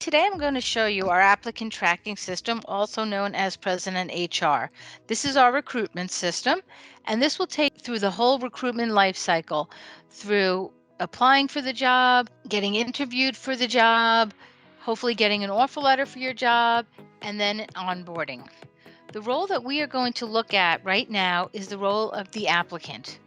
today I'm going to show you our applicant tracking system, also known as President HR. This is our recruitment system, and this will take you through the whole recruitment life cycle, through applying for the job, getting interviewed for the job, hopefully getting an offer letter for your job, and then onboarding. The role that we are going to look at right now is the role of the applicant.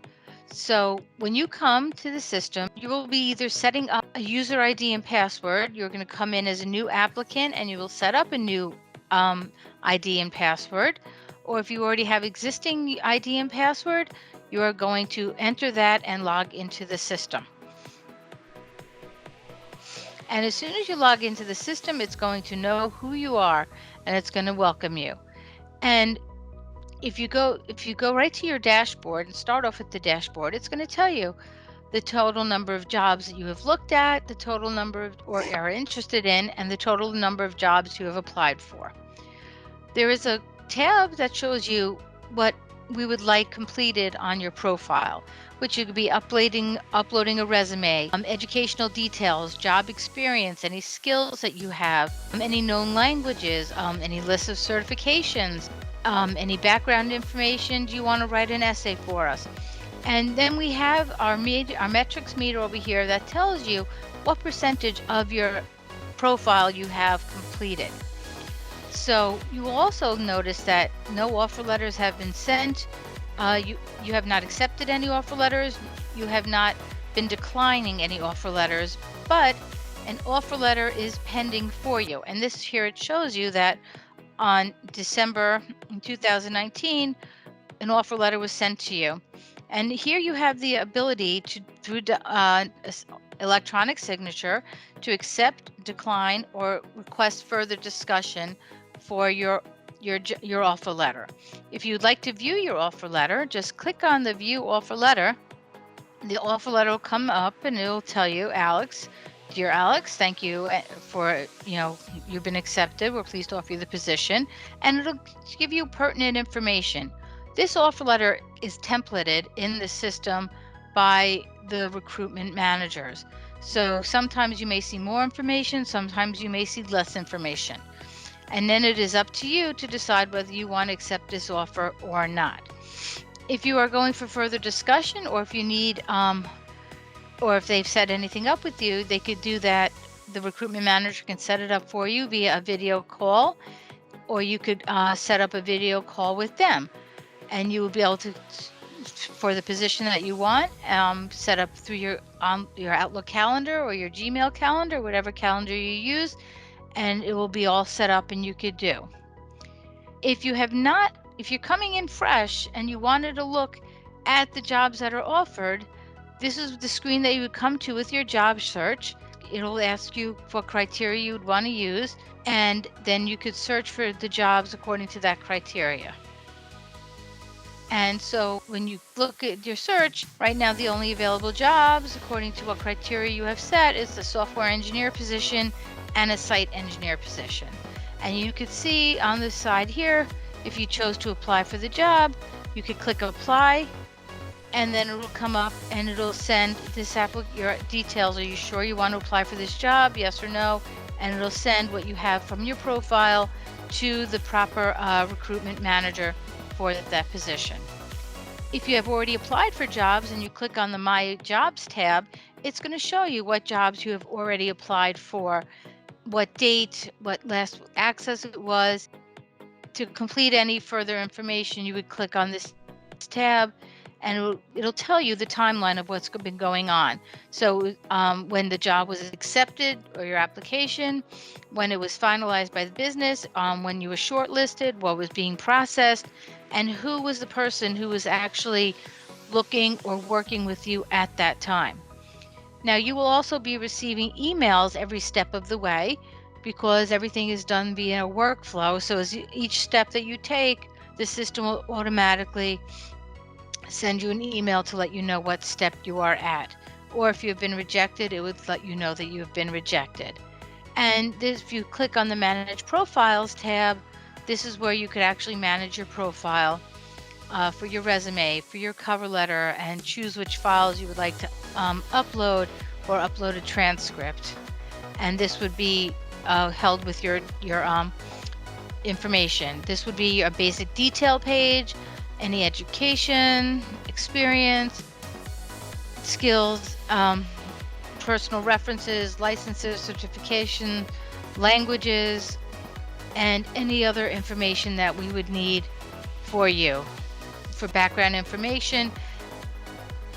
So when you come to the system, you will be either setting up a user ID and password. You're going to come in as a new applicant and you will set up a new ID and password. Or if you already have existing ID and password, you are going to enter that and log into the system. And as soon as you log into the system, it's going to know who you are and it's going to welcome you. And if you go right to your dashboard and start off at the dashboard, it's going to tell you the total number of jobs that you have looked at, the total number of or are interested in, and the total number of jobs you have applied for. There is a tab that shows you what we would like completed on your profile, which you could be uploading a resume, educational details, job experience, any skills that you have, any known languages, any list of certifications, any background information. Do you want to write an essay for us? And then we have our metrics meter over here that tells you what percentage of your profile you have completed. So you will also notice that no offer letters have been sent. You have not accepted any offer letters. You have not been declining any offer letters, but an offer letter is pending for you. And this here, it shows you that on December 2019, an offer letter was sent to you. And here you have the ability to, through electronic signature, to accept, decline, or request further discussion for your offer letter. If you'd like to view your offer letter, just click on the View Offer Letter. The offer letter will come up and it will tell you, Alex, dear Alex, thank you for, you've been accepted. We're pleased to offer you the position. And it'll give you pertinent information. This offer letter is templated in the system by the recruitment managers. So sometimes you may see more information, sometimes you may see less information. And then it is up to you to decide whether you want to accept this offer or not. If you are going for further discussion, or if you need or if they've set anything up with you, they could do that. The recruitment manager can set it up for you via a video call, or you could set up a video call with them, and you will be able to, for the position that you want, set up through your Outlook calendar or your Gmail calendar, whatever calendar you use, and it will be all set up and you could do. If you're coming in fresh and you wanted to look at the jobs that are offered, this is the screen that you would come to with your job search. It'll ask you what criteria you would want to use, and then you could search for the jobs according to that criteria. And so when you look at your search, right now the only available jobs according to what criteria you have set is the software engineer position and a site engineer position. And you could see on the side here, if you chose to apply for the job, you could click apply, and then it will come up and it'll send your details. Are you sure you want to apply for this job? Yes or no? And it'll send what you have from your profile to the proper recruitment manager for that position. If you have already applied for jobs and you click on the My Jobs tab, it's going to show you what jobs you have already applied for, what date, what last access it was. To complete any further information, you would click on this tab, and it'll tell you the timeline of what's been going on. So when the job was accepted, or your application, when it was finalized by the business, when you were shortlisted, what was being processed, and who was the person who was actually looking or working with you at that time. Now, you will also be receiving emails every step of the way, because everything is done via a workflow. So as each step that you take, the system will automatically send you an email to let you know what step you are at. Or if you've been rejected, it would let you know that you have been rejected. And if you click on the Manage Profiles tab, this is where you could actually manage your profile for your resume, for your cover letter, and choose which files you would like to upload, or upload a transcript. And this would be held with your information. This would be your basic detail page, any education, experience, skills, personal references, licenses, certification, languages, and any other information that we would need for you. For background information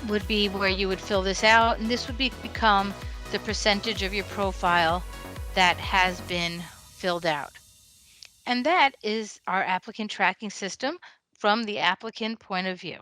would be where you would fill this out, and this would become the percentage of your profile that has been filled out. And that is our applicant tracking system from the applicant point of view.